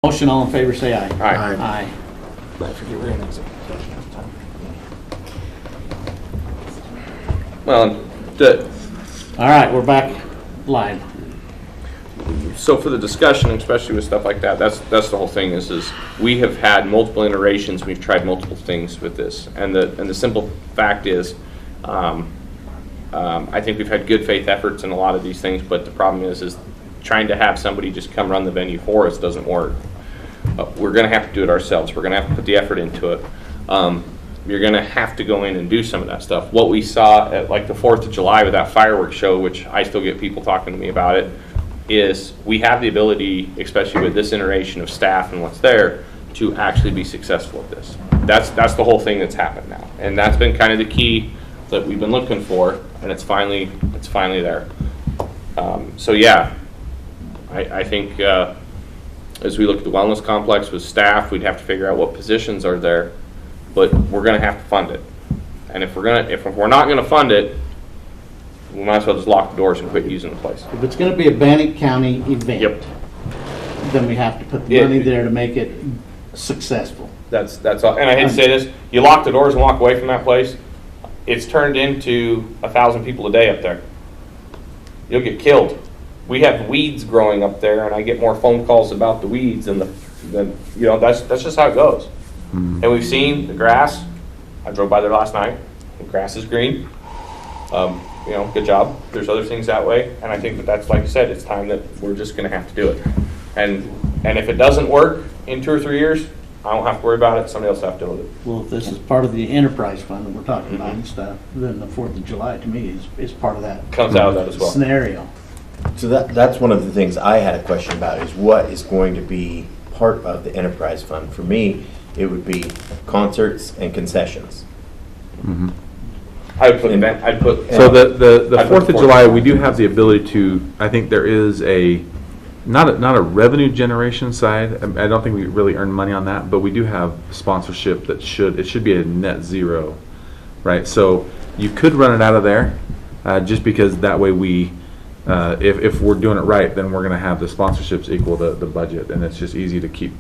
Motion, all in favor, say aye. Aye. Aye. I forget we're in executive session this time. Well, All right, we're back live. so for the discussion, especially with stuff like that, that's the whole thing is we have had multiple iterations, we've tried multiple things with this. And the simple fact is, I think we've had good faith efforts in a lot of these things, but the problem is trying to have somebody just come run the venue for us doesn't work. We're going to have to do it ourselves. We're going to have to put the effort into it. You're going to have to go in and do some of that stuff. What we saw at like the 4th of July with that fireworks show, which I still get people talking to me about it, is we have the ability, especially with this iteration of staff and what's there, to actually be successful at this. That's the whole thing that's happened now. And that's been kind of the key that we've been looking for, and it's finally there. So yeah, I think as we look at the wellness complex with staff, we'd have to figure out what positions are there, but we're going to have to fund it. And if we're not going to fund it, we might as well just lock the doors and quit using the place. If it's going to be a Bannock County event, Yep. then we have to put the money there to make it successful. That's all. And I hate to say this, you lock the doors and walk away from that place, it's turned into 1,000 people a day up there. You'll get killed. We have weeds growing up there, and I get more phone calls about the weeds than that's just how it goes. And we've seen the grass. I drove by there last night. The grass is green. Good job. There's other things that way, and I think that's like you said. It's time that we're just going to have to do it. And if it doesn't work in 2 or 3 years, I don't have to worry about it. Somebody else will have to deal with it. Well, if this is part of the enterprise fund that we're talking about and stuff, then the 4th of July to me is part of that Comes out of that as well. scenario. So that's one of the things I had a question about is what is going to be part of the enterprise fund. For me, it would be concerts and concessions. I would put event. I'd put. So the I'd 4th put of July, we do have the ability to, I think there is not a revenue generation side. I don't think we really earn money on that, but we do have sponsorship that should be a net zero, right? So you could run it out of there, just because that way we, if we're doing it right, then we're going to have the sponsorships equal the budget, and it's just easy to keep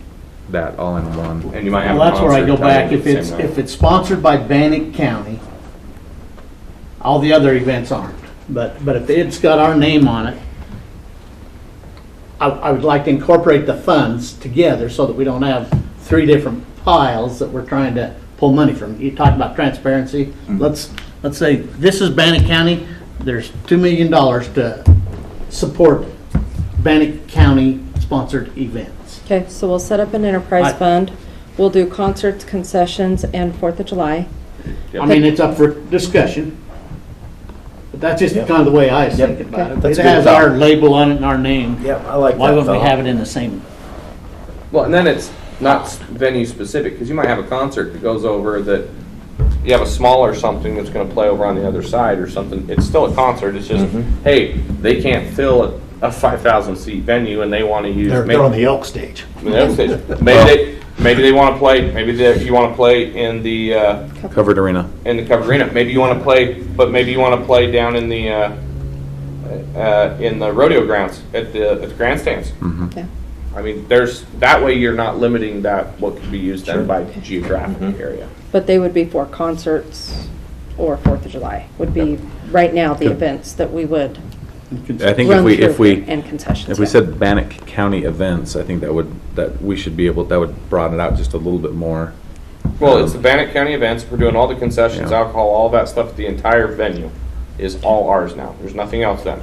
that all in one. And you might have. Well, that's where I go concert back. coming If at the same night. if it's sponsored by Bannock County, all the other events aren't. But if it's got our name on it, I would like to incorporate the funds together so that we don't have 3 different piles that we're trying to pull money from. You talked about transparency. Let's say this is Bannock County. There's $2 million to support Bannock County sponsored events. Okay, so we'll set up an enterprise fund. We'll do concerts, concessions, and 4th of July. I mean, it's up for discussion. But that's just kind of the way I was thinking about it. That's It good has thought. our label on it and our name. Yep, I like that. Why wouldn't we thought. have it in the same? Well, and then it's not venue specific, because you might have a concert that goes over that you have a smaller something that's going to play over on the other side or something. It's still a concert. It's just, hey, they can't fill a 5,000 seat venue and they want to use. They're on the Elk stage. Maybe they want to play. Maybe you want to play in the Covered arena. covered arena. Maybe you want to play, but maybe you want to play down in the rodeo grounds at the grandstands. Yeah. I mean, there's that way you're not limiting that what could be used then by geographic area. But they would be for concerts or 4th of July, would be right now the events that we would I think run if through we and concessions. if we yeah. said Bannock County events, I think that we should be able, that would broaden it out just a little bit more. Well, it's the Bannock County events. We're doing all the concessions, Yeah. alcohol, all that stuff. The entire venue is all ours now. There's nothing else then.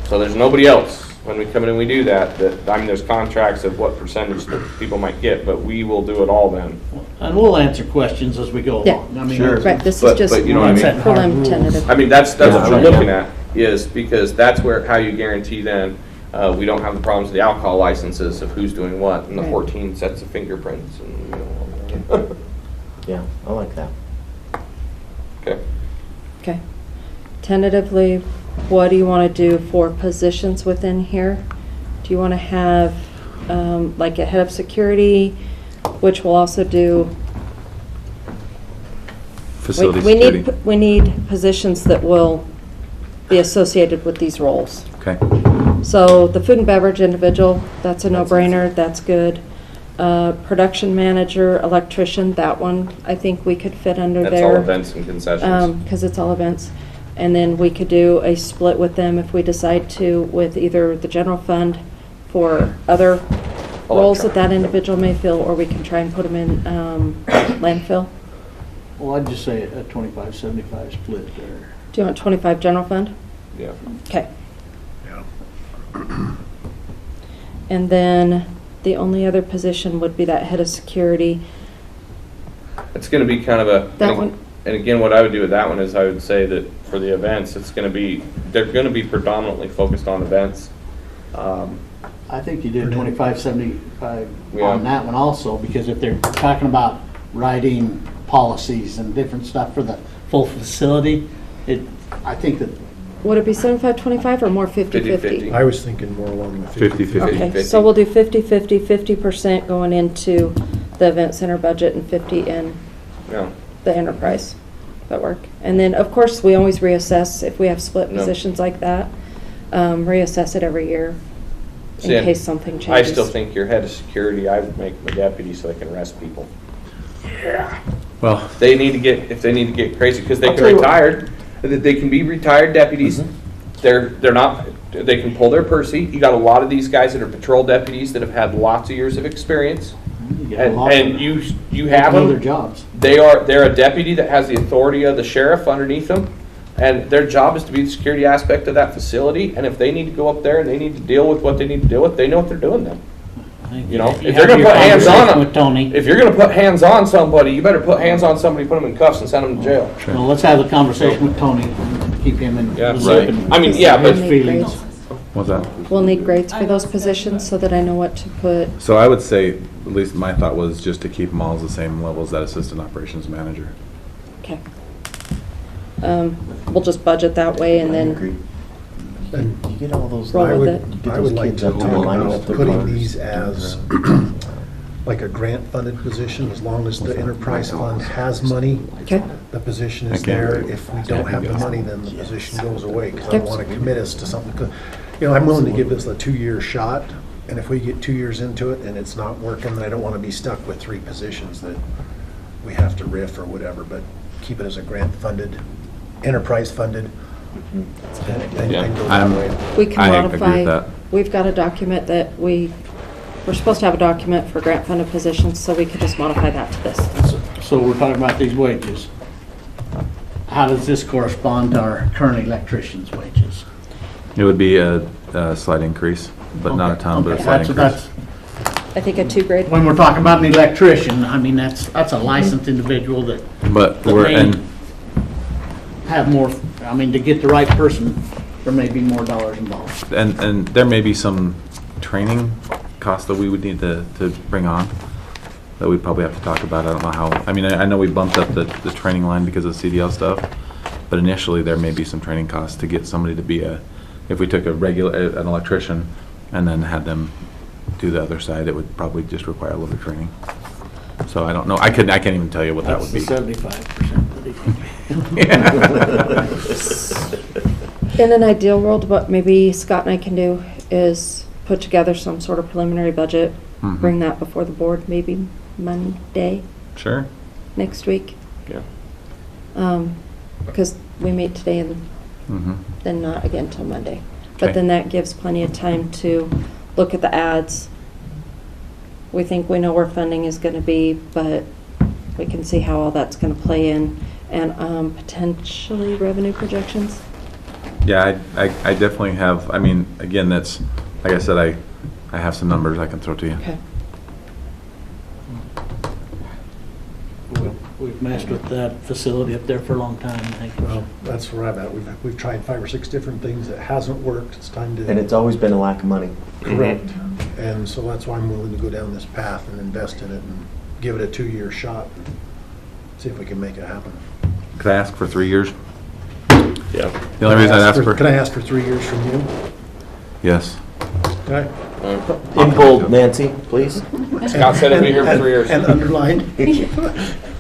So there's nobody else. When we come in and we do that, I mean, there's contracts of what percentage that people might get, but we will do it all then. And we'll answer questions as we go Yeah. along. I mean, Sure. Right, this But- is just but you know what I mean? Setting hard prelim rules. tentative. I mean, that's Yeah, what you're right. looking at, is because that's how you guarantee then we don't have the problems with the alcohol licenses of who's doing what and the Right. 14 sets of fingerprints and all that. Yeah, I like that. Okay. Okay. Tentatively, what do you want to do for positions within here? Do you want to have like a head of security, which will also do Facility security. we need positions that will be associated with these roles. Okay. So the food and beverage individual, that's a no-brainer, that's good. Production manager, electrician, that one, I think we could fit under That's there. all events and concessions. Because it's all events. And then we could do a split with them if we decide to, with either the general fund for other roles that that individual may fill, or we can try and put them in landfill. Well, I'd just say a 25-75 split there. Do you want 25 general fund? Yeah. Okay. Yeah. And then the only other position would be that head of security. It's gonna be kind of a. That one? And again, what I would do with that one is I would say that for the events, it's gonna be, they're gonna be predominantly focused on events. I think you did 25-75 Yeah. on that one also, because if they're talking about writing policies and different stuff for the full facility, I think that, Would it be 75-25 or more 50-50? 50-50. I was thinking more along the 50-50. Okay, 50-50. so we'll do 50-50, 50% going into the event center budget and 50 in Yeah. the enterprise. That work? And then, of course, we always reassess if we have split No. positions like that. Reassess it every year in See, and case something I changes. still think your head of security, I would make them a deputy so they can arrest people. Well, If they need to get crazy, because they I'll can tell you what. retire, they can be retired deputies. They're not, they can pull their Percy. You got a lot of these guys that are patrol deputies that have had lots of years of experience. you get a lot of And you have know their them, jobs. they're a deputy that has the authority of the sheriff underneath them. And their job is to be the security aspect of that facility. And if they need to go up there and they need to deal with what they need to deal with, they know what they're doing then. I think You know, you if have they're gonna your put hands on conversation them- with Tony. If you're gonna put hands on somebody, you better put hands on somebody, put them in cuffs and send them to jail. Well, let's have a conversation with Tony, and keep him in Yeah, the right. loop and I mean, yeah, his but- feelings. what's that? We'll need grades for those positions so that I know what to put. So I would say, at least my thought was just to keep them all as the same level as that assistant operations manager. Okay. We'll just budget that way and then Agree. You get all those. Roll I with would, it. Get I those would like kids to up to talk lining about up their putting cars. these as like a grant-funded position, as long as the enterprise fund has money, Okay. the position is I can't there. agree. If we don't have the money, then the position goes away, because I Yep. want to commit us to something. 'Cause, you know, I'm willing to give this a 2-year shot, and if we get 2 years into it and it's not working, then I don't want to be stuck with 3 positions that we have to riff or whatever, but keep it as a grant-funded, enterprise-funded. and Yeah. go that I'm- way. we can I agree with modify. that. We've got a document that we're supposed to have a document for grant funded positions, so we could just modify that to this. So we're talking about these wages. How does this correspond to our current electricians' wages? It would be a slight increase, but not a ton, but a Okay, slight that's- increase. I think a 2 grade. When we're talking about an electrician, I mean, that's a licensed individual that But that we're, may and have more, I mean, to get the right person, there may be more dollars involved. And there may be some training costs that we would need to bring on, that we'd probably have to talk about. I don't know how, I mean, I know we bumped up the training line because of CDL stuff, but initially there may be some training costs to get somebody to be if we took an electrician and then had them do the other side, it would probably just require a little bit of training. So I don't know, I can't even tell you what that That's would the be. 75% that he can In an ideal world, what maybe Scott and I can do is put together some sort of preliminary budget, Mhm. bring that before the board maybe Monday Sure. next week. Yeah. Because we meet today and Mm-hmm. then not again till Monday. Okay. But then that gives plenty of time to look at the ads. We think we know where funding is going to be, but we can see how all that's going to play in, and potentially revenue projections. Yeah, I definitely have, I mean, again, that's, like I said, I have some numbers I can throw to you. Okay. We've messed with that facility up there for a long time, I think. Well, that's where I'm at. We've tried 5 or 6 different things. It hasn't worked. It's time to. And it's always been a lack of money. Correct. And so that's why I'm willing to go down this path and invest in it and give it a 2-year shot and see if we can make it happen. Could I ask for 3 years? Yeah. The only reason I'd ask for. Can I ask for 3 years from you? Yes. Okay. In bold, Nancy, please. Scott said he'd be here for 3 years. And underlined.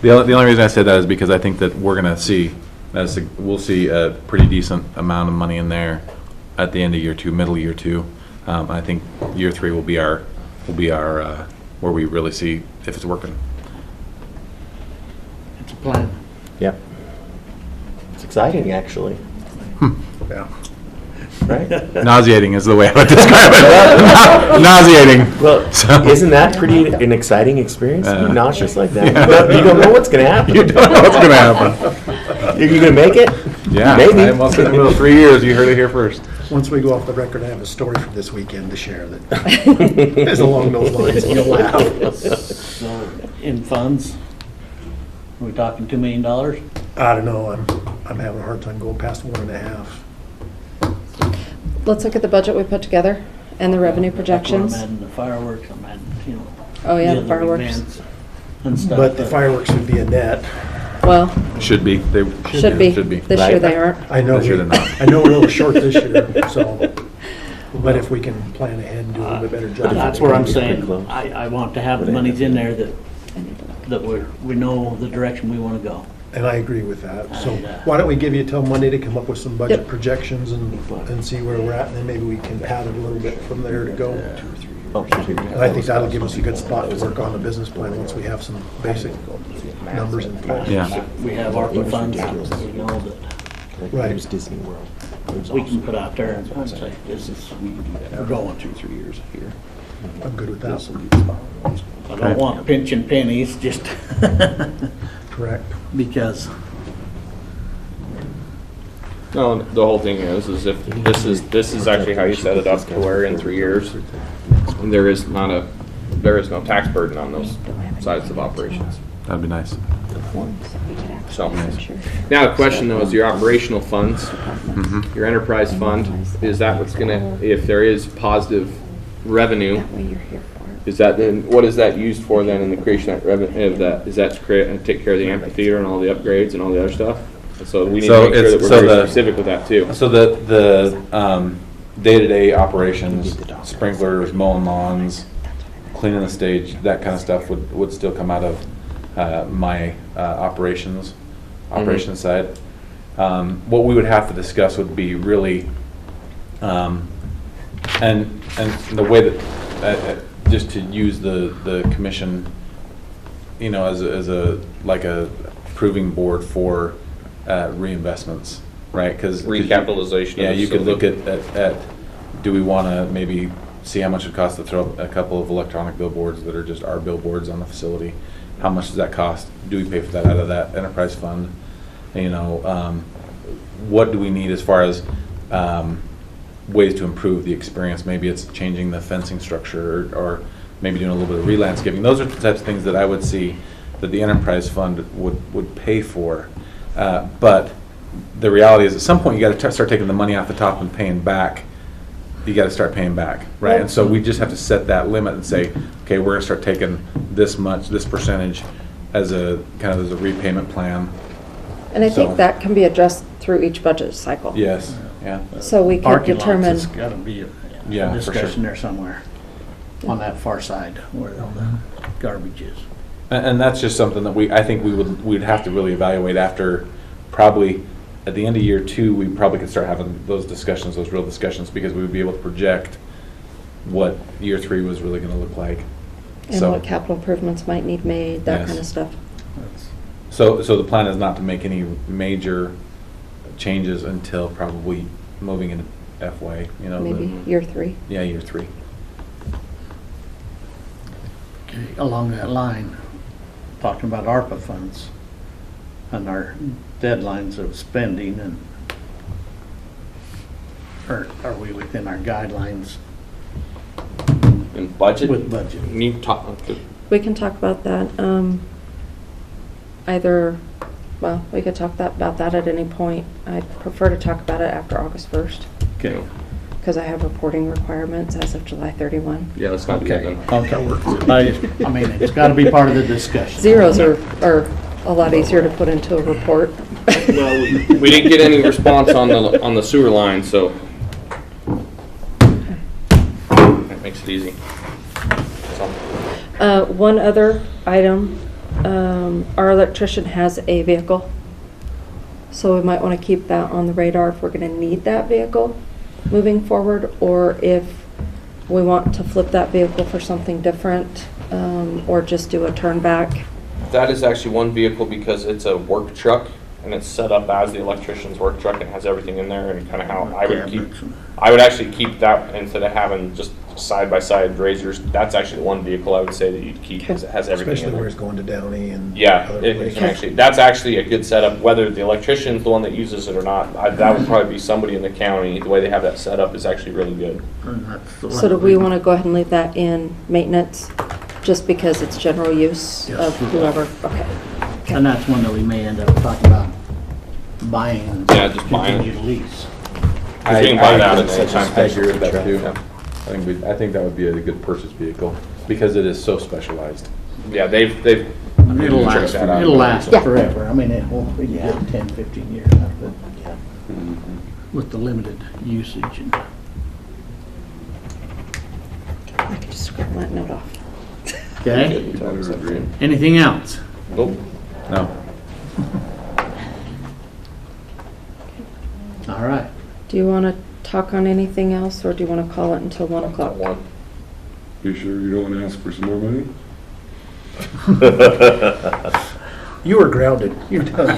The only reason I say that is because I think that we'll see a pretty decent amount of money in there at the end of year 2, middle of year 2. I think year 3 will be our where we really see if it's working. It's a plan. Yep. It's exciting, actually. Yeah. Right? Nauseating is the way I would describe it. Nauseating. Well, So- isn't that pretty an exciting experience? To be nauseous like that. yeah. You don't know what's going to happen. You don't know what's going to happen. Are you going to make it? Yeah, Maybe. well, in the middle of 3 years, you heard it here first. Once we go off the record, I have a story for this weekend to share that is along those lines, and you'll laugh. So, in funds, are we talking $2 million? I don't know, I'm having a hard time going past 1.5. Let's look at the budget we put together and the revenue projections. I'm adding the fireworks, I'm adding, you know. Oh, yeah, the other fireworks. events And stuff. But the fireworks would be a net. Well, Should be. They should be. Should be. This Right. year they aren't. I know, This year they're not. I know we're a little short this year, so, but if we can plan ahead and do a little bit better job. That's where I'm Pretty saying, close. I want to have the monies in there that we know the direction we want to go. And I agree with that. So And, why don't we give you till Monday to come up with some budget Yep. projections and see where we're at, and then maybe we can pad it a little bit from there to go. And I think that'll give us a good spot to work on the business plan once we have some basic numbers in place. Yeah. We have ARPA funds, we know that Right. Disney World. we can put out there and say, this is, we're going. 2-3 years here. I'm good with that. I don't want pinching pennies, just Correct. because, No, the whole thing is if this is actually how you set it up to where in 3 years, there is no tax burden on those sides of operations. That'd be nice. So, now the question though is your operational funds, your enterprise fund, is that what's gonna, if there is positive revenue, That way you're here for it. is that then, what is that used for then in the creation of revenue, of that, is that to create, and take care of the amphitheater and all the upgrades and all the other stuff? So we need So to make sure it's- that we're so very the- specific with that too. So the day-to-day operations, sprinklers, mowing lawns, cleaning the stage, that kind of stuff would still come out of my operations side. What we would have to discuss would be really, and the way that, just to use the commission, you know, as a like a approving board for reinvestments, right? Because Recapitalization of Yeah, the you could look facility. at do we want to maybe see how much it costs to throw up a couple of electronic billboards that are just our billboards on the facility? How much does that cost? Do we pay for that out of that enterprise fund? You know, what do we need as far as ways to improve the experience? Maybe it's changing the fencing structure or maybe doing a little bit of re-landscaping. Those are the types of things that I would see that the enterprise fund would pay for. But the reality is at some point you got to start taking the money off the top and paying back. You got to start paying back, right? And so we just have to set that limit and say, okay, we're going to start taking this much, this percentage as a kind of as a repayment plan. And I So- think that can be addressed through each budget cycle. Yes, yeah. So we can parking lots, determine, it's gotta be a Yeah, for discussion sure. there somewhere on that far side where all the garbage is. And that's just something that I think we'd have to really evaluate after, probably at the end of year 2, we probably could start having those discussions, those real discussions, because we would be able to project what year 3 was really gonna look like. and So- what capital improvements might need made, that Yes. kind of stuff. So the plan is not to make any major changes until probably moving into FY, you know. Maybe year 3. Yeah, year 3. Okay, along that line, talking about ARPA funds and our deadlines of spending and are we within our guidelines And budget? with budget? You talk, We can talk about that, we could talk about that at any point. I'd prefer to talk about it after August 1st, Okay. because I have reporting requirements as of July 31. yeah, let's not do that then. I mean, it's gotta be part of the discussion. Zeros are a lot easier to put into a report. Well, we didn't get any response on the sewer line, so that makes it easy. So, One other item, our electrician has a vehicle, so we might want to keep that on the radar if we're going to need that vehicle. moving forward, or if we want to flip that vehicle for something different, or just do a turn back. That is actually one vehicle because it's a work truck and it's set up as the electrician's work truck and has everything in there, and kind of how I would actually keep that instead of having just side-by-side razors. That's actually one vehicle I would say that you'd keep because it has everything Especially in there. where it's going to Downey and. Yeah, other it places. can actually, that's actually a good setup, whether the electrician's the one that uses it or not. That would probably be somebody in the county. The way they have that set up is actually really good. So do we want to go ahead and leave that in maintenance, just because it's general use Yes. of whoever? Okay. And that's one that we may end up talking about buying and Yeah, just buying. continue to lease. Because we can buy that at Such any a time. I agree with that Truck. too. I think that would be a good purchase vehicle because it is so specialized. Yeah, they've I mean, it'll checked last, that out. it'll last Yeah. forever. I mean, it won't be Yeah. good 10, 15 years out of it Yeah. with the limited usage and. I could just scrap that note off. Okay, Totally agree. anything else? Nope. No. All right. Do you want to talk on anything else, or do you want to call it until 1 o'clock? One. You sure you don't want to ask for some more money? You were grounded. You're done.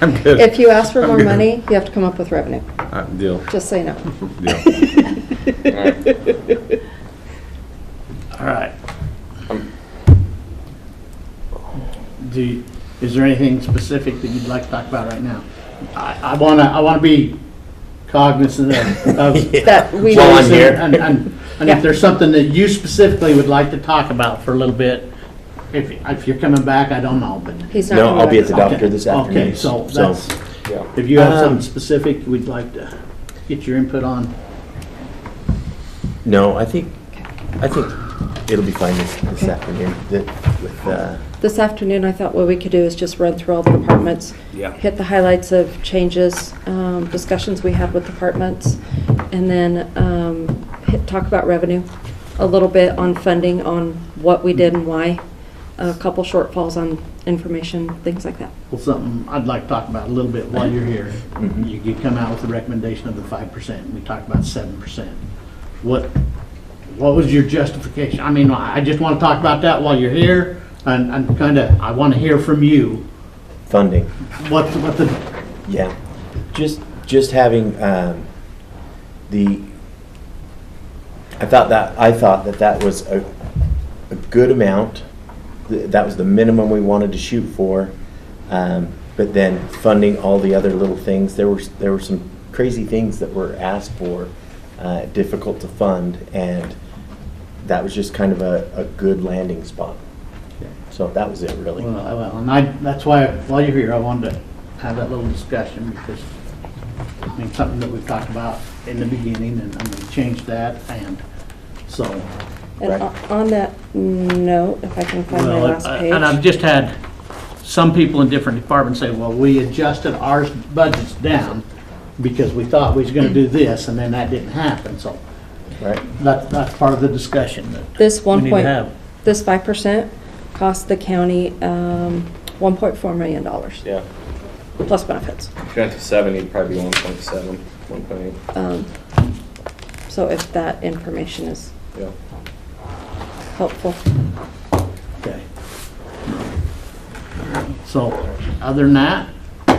I'm good. If you ask for more money, you have to come up with revenue, Deal. just so you know. Deal. All right. Um, Is there anything specific that you'd like to talk about right now? I wanna be cognizant of. That we. Well, I'm here. And if there's something that you specifically would like to talk about for a little bit, if you're coming back, I don't know, but. He's not. No, coming I'll be back. at the doctor this afternoon. Okay, so that's, Yeah. if you have something specific we'd like to get your input on. No, I think it'll be fine this afternoon. This afternoon, I thought what we could do is just run through all the departments. Yeah. Hit the highlights of changes, discussions we had with departments, and then talk about revenue, a little bit on funding, on what we did and why, a couple shortfalls on information, things like that. Well, something I'd like to talk about a little bit while you're here. Mhm. You come out with the recommendation of the 5%, we talked about 7%. What was your justification? I mean, I just want to talk about that while you're here, and I want to hear from you, Funding. what the, Yeah, just having I thought that was a good amount. That was the minimum we wanted to shoot for. But then funding all the other little things, there were some crazy things that were asked for, difficult to fund, and that was just kind of a good landing spot. So that was it, really. well, and that's why, while you're here, I wanted to have that little discussion, because, I mean, something that we've talked about in the beginning, and I'm gonna change that, and so. And Right. on that note, if I can find my Well, last page. and I've just had some people in different departments say, well, we adjusted our budgets down because we thought we was gonna do this, and then that didn't happen, so Right? that's part of the discussion that This we need to have. This 5% cost the county $1.4 million, Yeah. plus benefits. If you went to 7, you'd probably be 1.7, 1.8. So if that information is Yeah. helpful. Okay. So, other than that,